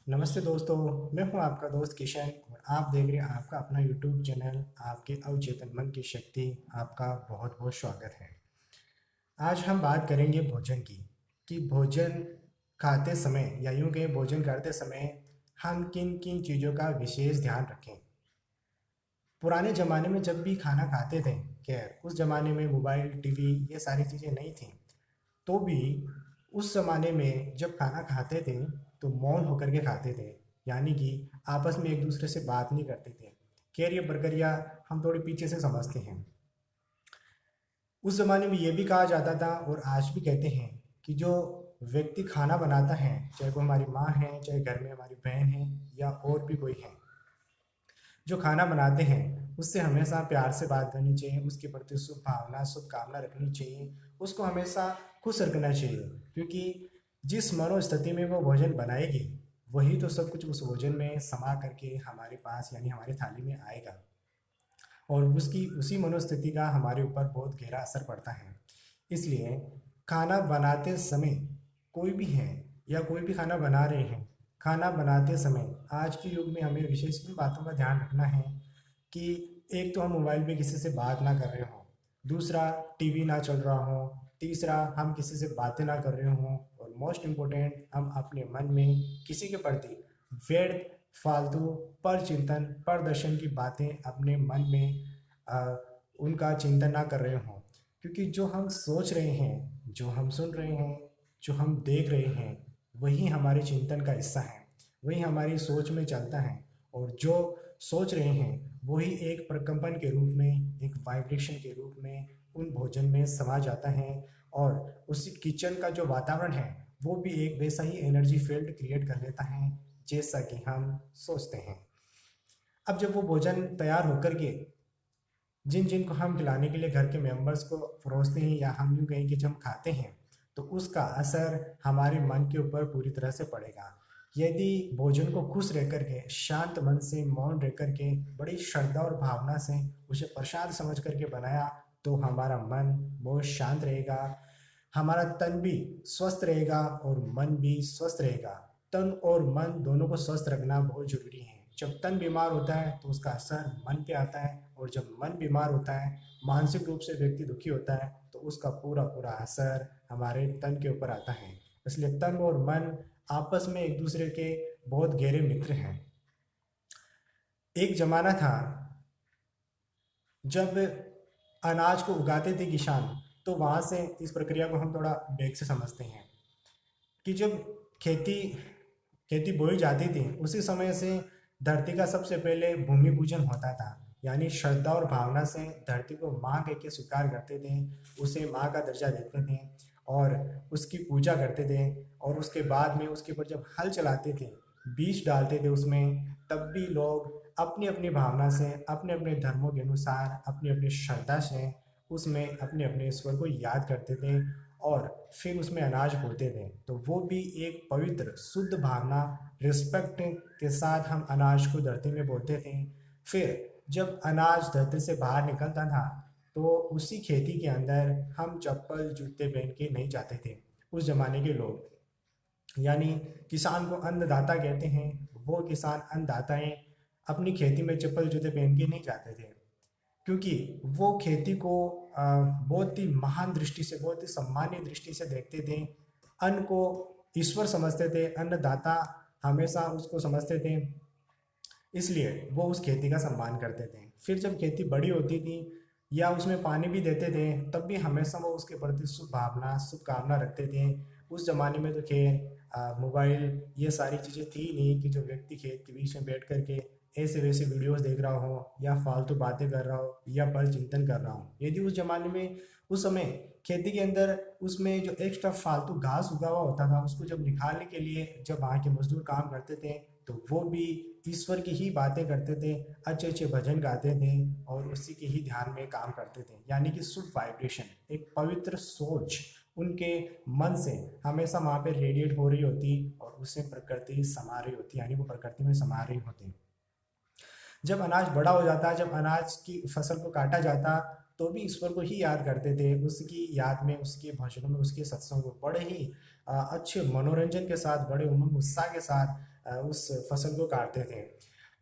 नमस्ते दोस्तों। मैं हूं आपका दोस्त किशन और आप देख रहे हैं आपका अपना यूट्यूब चैनल आपके अवचेतन मन की शक्ति। आपका बहुत बहुत स्वागत है। आज हम बात करेंगे भोजन की कि भोजन खाते समय या यूं कहें भोजन करते समय हम किन किन चीज़ों का विशेष ध्यान रखें। पुराने ज़माने में जब भी खाना खाते थे, खैर उस ज़माने में मोबाइल टीवी ये सारी चीज़ें नहीं थी, तो भी उस ज़माने में जब खाना खाते थे तो मौन होकर के खाते थे, यानी कि आपस में एक दूसरे से बात नहीं करते थे। खैर ये प्रक्रिया हम थोड़ी पीछे से समझते हैं। उस ज़माने में ये भी कहा जाता था और आज भी कहते हैं कि जो व्यक्ति खाना बनाता है, चाहे वो हमारी माँ है, चाहे घर में हमारी बहन है या और भी कोई है, जो खाना बनाते हैं उससे हमेशा प्यार से बात करनी चाहिए, उसके प्रति शुभ भावना शुभकामना रखनी चाहिए, उसको हमेशा खुश रखना चाहिए, क्योंकि जिस मनोस्थिति में वो भोजन बनाएगी वही तो सब कुछ उस भोजन में समा करके हमारे पास यानी हमारी थाली में आएगा और उसकी उसी मनोस्थिति का हमारे ऊपर बहुत गहरा असर पड़ता है। इसलिए खाना बनाते समय कोई भी है या कोई भी खाना बना रहे हैं, खाना बनाते समय आज के युग में हमें विशेष इन बातों का ध्यान रखना है कि एक तो हम मोबाइल पे किसी से बात ना कर रहे हो, दूसरा टीवी ना चल रहा हो, तीसरा हम किसी से बातें ना कर रहे हो और मोस्ट इम्पोर्टेंट हम अपने मन में किसी के प्रति व्यर्थ फालतू पर चिंतन प्रदर्शन की बातें अपने मन में आ, उनका चिंतन ना कर रहे हों। क्योंकि जो हम सोच रहे हैं, जो हम सुन रहे हैं, जो हम देख रहे हैं, वही हमारे चिंतन का हिस्सा है, वही हमारी सोच में चलता है और जो सोच रहे हैं वही एक प्रकंपन के रूप में, एक वाइब्रेशन के रूप में उन भोजन में समा जाता है और उसी किचन का जो वातावरण है वो भी एक वैसा ही एनर्जी फील्ड क्रिएट कर लेता है जैसा कि हम सोचते हैं। अब जब वो भोजन तैयार होकर के जिन जिन को हम खिलाने के लिए घर के मेंबर्स को परोसते हैं या हम यूँ कहें कि जब हम खाते हैं तो उसका असर हमारे मन के ऊपर पूरी तरह से पड़ेगा। यदि भोजन को खुश रह करके शांत मन से मौन रह करके बड़ी श्रद्धा और भावना से उसे प्रसाद समझ करके बनाया तो हमारा मन बहुत शांत रहेगा, हमारा तन भी स्वस्थ रहेगा और मन भी स्वस्थ रहेगा। तन और मन दोनों को स्वस्थ रखना बहुत जरूरी है। जब तन बीमार होता है तो उसका असर मन पे आता है और जब मन बीमार होता है, मानसिक रूप से व्यक्ति दुखी होता है तो उसका पूरा पूरा असर हमारे तन के ऊपर आता है। इसलिए तन और मन आपस में एक दूसरे के बहुत गहरे मित्र हैं। एक जमाना था जब अनाज को उगाते थे किसान, तो वहाँ से इस प्रक्रिया को हम थोड़ा बैक से समझते हैं कि जब खेती खेती बोई जाती थी उसी समय से धरती का सबसे पहले भूमि पूजन होता था, यानी श्रद्धा और भावना से धरती को माँ कह के स्वीकार करते थे, उसे माँ का दर्जा देते थे और उसकी पूजा करते थे। और उसके बाद में उसके ऊपर जब हल चलाते थे, बीज डालते थे उसमें, तब भी लोग अपनी अपनी भावना से अपने अपने धर्मों के अनुसार अपनी अपनी श्रद्धा से उसमें अपने अपने ईश्वर को याद करते थे और फिर उसमें अनाज बोते थे। तो वो भी एक पवित्र शुद्ध भावना रिस्पेक्ट के साथ हम अनाज को धरती में बोते थे। फिर जब अनाज धरती से बाहर निकलता था तो उसी खेती के अंदर हम चप्पल जूते पहन के नहीं जाते थे। उस जमाने के लोग, यानी किसान को अन्नदाता कहते हैं, वो किसान अन्नदाताएं अपनी खेती में चप्पल जूते पहन के नहीं जाते थे, क्योंकि वो खेती को बहुत ही महान दृष्टि से, बहुत ही सम्मानीय दृष्टि से देखते थे। अन्न को ईश्वर समझते थे, अन्नदाता हमेशा उसको समझते थे, इसलिए वो उस खेती का सम्मान करते थे। फिर जब खेती बड़ी होती थी या उसमें पानी भी देते थे तब भी हमेशा वो उसके प्रति शुभ भावना शुभकामना रखते थे। उस जमाने में तो खैर मोबाइल ये सारी चीज़ें थी नहीं कि जो व्यक्ति खेत के बीच में बैठ करके ऐसे वैसे वीडियोस देख रहा हो या फालतू बातें कर रहा हो या बल चिंतन कर रहा हो। यदि उस जमाने में उस समय खेती के अंदर उसमें जो एक्स्ट्रा फालतू घास उगा हुआ होता था उसको जब निकालने के लिए जब वहाँ के मजदूर काम करते थे तो वो भी ईश्वर की ही बातें करते थे, अच्छे अच्छे भजन गाते थे और उसी के ही ध्यान में काम करते थे, यानी कि शुभ वाइब्रेशन, एक पवित्र सोच उनके मन से हमेशा वहाँ पे रेडिएट हो रही होती और उससे प्रकृति समा रही होती, यानी वो प्रकृति में समा रही होती। जब अनाज बड़ा हो जाता, जब अनाज की फसल को काटा जाता, तो भी ईश्वर को ही याद करते थे, उसकी याद में, उसके भजनों में, उसके सत्संग में बड़े ही अच्छे मनोरंजन के साथ, बड़े उमंग उत्साह के साथ उस फसल को काटते थे।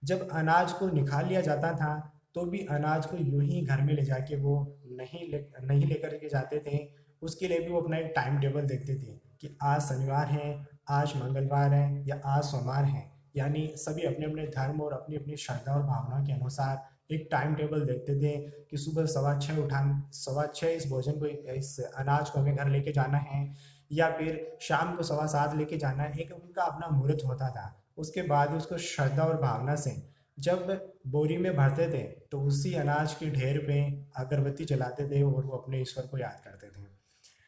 जब अनाज को निकाल लिया जाता था, तो भी अनाज को यूं ही घर में ले जाके वो नहीं लेकर के जाते थे। उसके लिए भी वो अपना एक टाइम टेबल देखते थे कि आज शनिवार है, आज मंगलवार है या आज सोमवार है। यानी सभी अपने अपने धर्म और अपनी अपनी श्रद्धा और भावना के अनुसार एक टाइम टेबल देखते थे कि सुबह 6:15 इस भोजन को, इस अनाज को हमें घर लेके जाना है, या फिर शाम को 7:15 लेके जाना है। एक उनका अपना मुहूर्त होता था। उसके बाद उसको श्रद्धा और भावना से जब बोरी में भरते थे, तो उसी अनाज के ढेर पे अगरबत्ती जलाते थे और वो अपने ईश्वर को याद करते थे।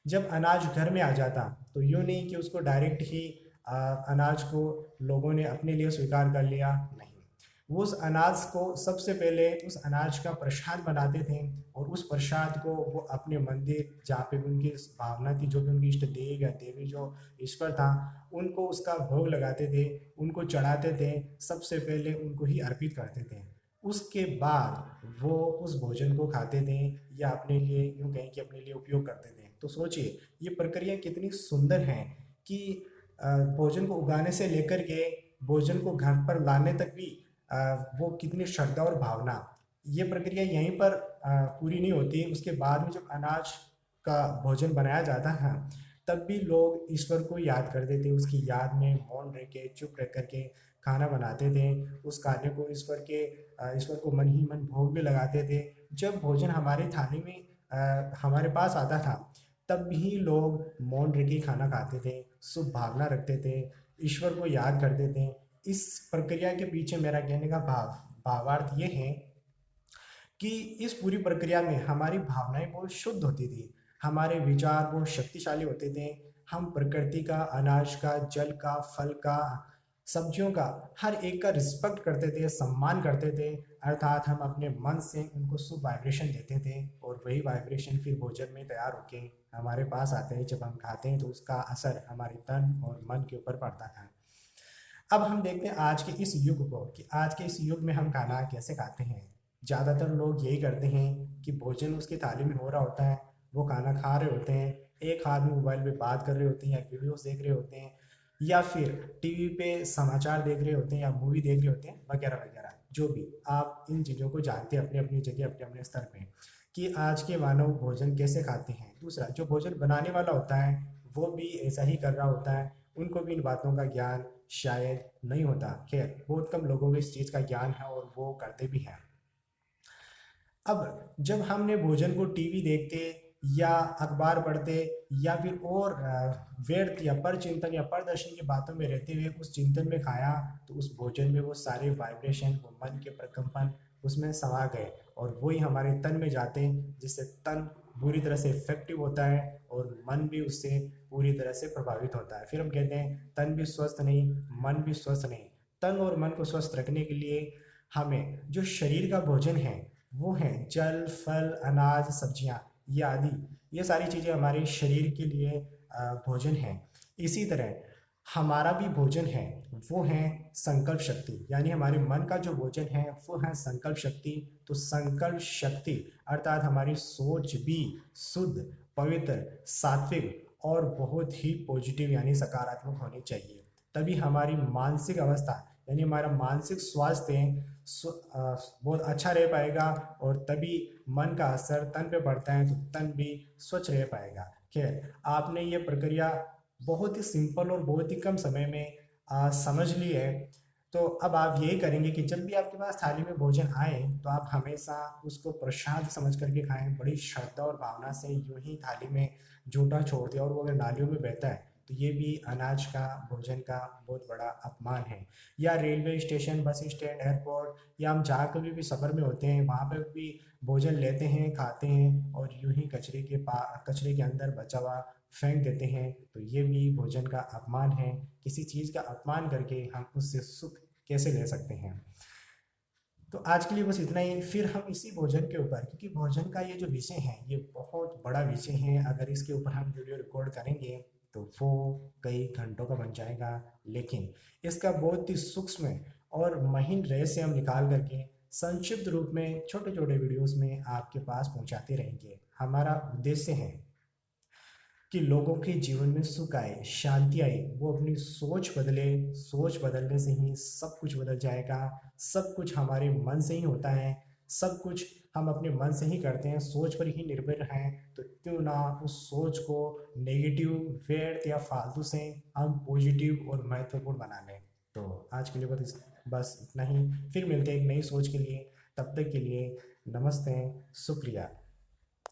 जब अनाज घर में आ जाता, तो यूँ नहीं कि उसको डायरेक्ट ही अनाज को लोगों ने अपने लिए स्वीकार कर लिया, नहीं। वो उस अनाज को सबसे पहले उस अनाज का प्रसाद बनाते थे, और उस प्रसाद को वो अपने मंदिर, जहाँ पे भी उनकी भावना थी, जो भी उनकी इष्ट देव या देवी जो ईश्वर था, उनको उसका भोग लगाते थे, उनको चढ़ाते थे, सबसे पहले उनको ही अर्पित करते थे। उसके बाद वो उस भोजन को खाते थे, या अपने लिए, यूँ कहें कि अपने लिए उपयोग करते थे। तो सोचिए ये प्रक्रिया कितनी सुंदर है कि भोजन को उगाने से लेकर के भोजन को घर पर लाने तक भी अ, वो कितनी श्रद्धा और भावना। ये प्रक्रिया यहीं पर पूरी नहीं होती। उसके बाद में जब अनाज का भोजन बनाया जाता है, तब भी लोग ईश्वर को याद करते थे, उसकी याद में मौन रह के, चुप रह कर के खाना बनाते थे। उस खाने को ईश्वर को मन ही मन भोग भी लगाते थे। जब भोजन हमारी थाली में हमारे पास आता था, तब भी लोग मौन रह के खाना खाते थे, शुभ भावना रखते थे, ईश्वर को याद करते थे। इस प्रक्रिया के पीछे मेरा कहने का भावार्थ ये है कि इस पूरी प्रक्रिया में हमारी भावनाएं बहुत शुद्ध होती थी, हमारे विचार बहुत शक्तिशाली होते थे। हम प्रकृति का, अनाज का, जल का, फल का, सब्जियों का, हर एक का रिस्पेक्ट करते थे, सम्मान करते थे। अर्थात हम अपने मन से उनको शुभ वाइब्रेशन देते थे, और वही वाइब्रेशन फिर भोजन में तैयार होके हमारे पास आते हैं। जब हम खाते हैं, तो उसका असर हमारे तन और मन के ऊपर पड़ता है। अब हम देखते हैं आज के इस युग को, कि आज के इस युग में हम खाना कैसे खाते हैं। ज़्यादातर लोग यही करते हैं कि भोजन उसकी थाली में हो रहा होता है, वो खाना खा रहे होते हैं, एक हाथ में मोबाइल पे बात कर रहे होते हैं, या वीडियोस देख रहे होते हैं, या फिर टीवी पे समाचार देख रहे होते हैं, या मूवी देख रहे होते हैं, वगैरह वगैरह। जो भी आप इन चीज़ों को जानते हैं अपनी अपनी जगह, अपने अपने स्तर पे, कि आज के मानव भोजन कैसे खाते हैं। दूसरा, जो भोजन बनाने वाला होता है, वो भी ऐसा ही कर रहा होता है। उनको भी इन बातों का ज्ञान शायद नहीं होता। खैर, बहुत कम लोगों को इस चीज़ का ज्ञान है, और वो करते भी हैं। अब जब हमने भोजन को टीवी देखते, या अखबार पढ़ते, या फिर और व्यर्थ या पर चिंतन या परदर्शन की बातों में रहते हुए उस चिंतन में खाया, तो उस भोजन में वो सारे वाइब्रेशन, वो मन के प्रकम्पन उसमें समा गए, और वही हमारे तन में जाते हैं, जिससे तन बुरी तरह से इफेक्टिव होता है, और मन भी उससे पूरी तरह से प्रभावित होता है। फिर हम कहते हैं तन भी स्वस्थ नहीं, मन भी स्वस्थ नहीं। तन और मन को स्वस्थ रखने के लिए हमें जो शरीर का भोजन है, वो है जल, फल, अनाज, सब्जियां, ये आदि। ये सारी चीज़ें हमारे शरीर के लिए भोजन है। इसी तरह हमारा भी भोजन है, वो है संकल्प शक्ति। यानी हमारे मन का जो भोजन है, वो है संकल्प शक्ति। तो संकल्प शक्ति अर्थात हमारी सोच भी शुद्ध, पवित्र, सात्विक और बहुत ही पॉजिटिव यानी सकारात्मक होनी चाहिए। तभी हमारी मानसिक अवस्था, यानी हमारा मानसिक स्वास्थ्य बहुत अच्छा रह पाएगा, और तभी मन का असर तन पे पड़ता है, तो तन भी स्वच्छ रह पाएगा। खैर, आपने ये प्रक्रिया बहुत ही सिंपल और बहुत ही कम समय में समझ ली है। तो अब आप यही करेंगे कि जब भी आपके पास थाली में भोजन आए, तो आप हमेशा उसको प्रसाद समझ करके खाएं, बड़ी श्रद्धा और भावना से। यूं ही थाली में जूठा छोड़ दिया और वो अगर नालियों में बहता है, तो ये भी अनाज का, भोजन का बहुत बड़ा अपमान है। या railway station, bus stand, airport, या हम जहाँ कभी भी सफ़र में होते हैं, वहाँ पर भी भोजन लेते हैं, खाते हैं, और यूं ही कचरे के अंदर बचा हुआ फेंक देते हैं। तो ये भी भोजन का अपमान है। किसी चीज़ का अपमान करके हम उससे सुख कैसे ले सकते हैं। तो आज के लिए बस इतना ही। फिर हम इसी भोजन के ऊपर, क्योंकि भोजन का ये जो विषय है, ये बहुत बड़ा विषय है। अगर इसके ऊपर हम वीडियो रिकॉर्ड करेंगे, तो वो कई घंटों का बन जाएगा। लेकिन इसका बहुत ही सूक्ष्म और महीन रहस्य हम निकाल करके संक्षिप्त रूप में छोटे छोटे वीडियोस में आपके पास पहुंचाते रहेंगे। हमारा उद्देश्य है कि लोगों के जीवन में सुख आए, शांति आए, वो अपनी सोच बदले। सोच बदलने से ही सब कुछ बदल जाएगा। सब कुछ हमारे मन से ही होता है। सब कुछ हम अपने मन से ही करते हैं, सोच पर ही निर्भर हैं। तो क्यों ना उस सोच को नेगेटिव, व्यर्थ या फालतू से हम पॉजिटिव और महत्वपूर्ण बना लें। तो आज के लिए बस इतना ही। फिर मिलते हैं एक नई सोच के लिए। तब तक के लिए नमस्ते, शुक्रिया।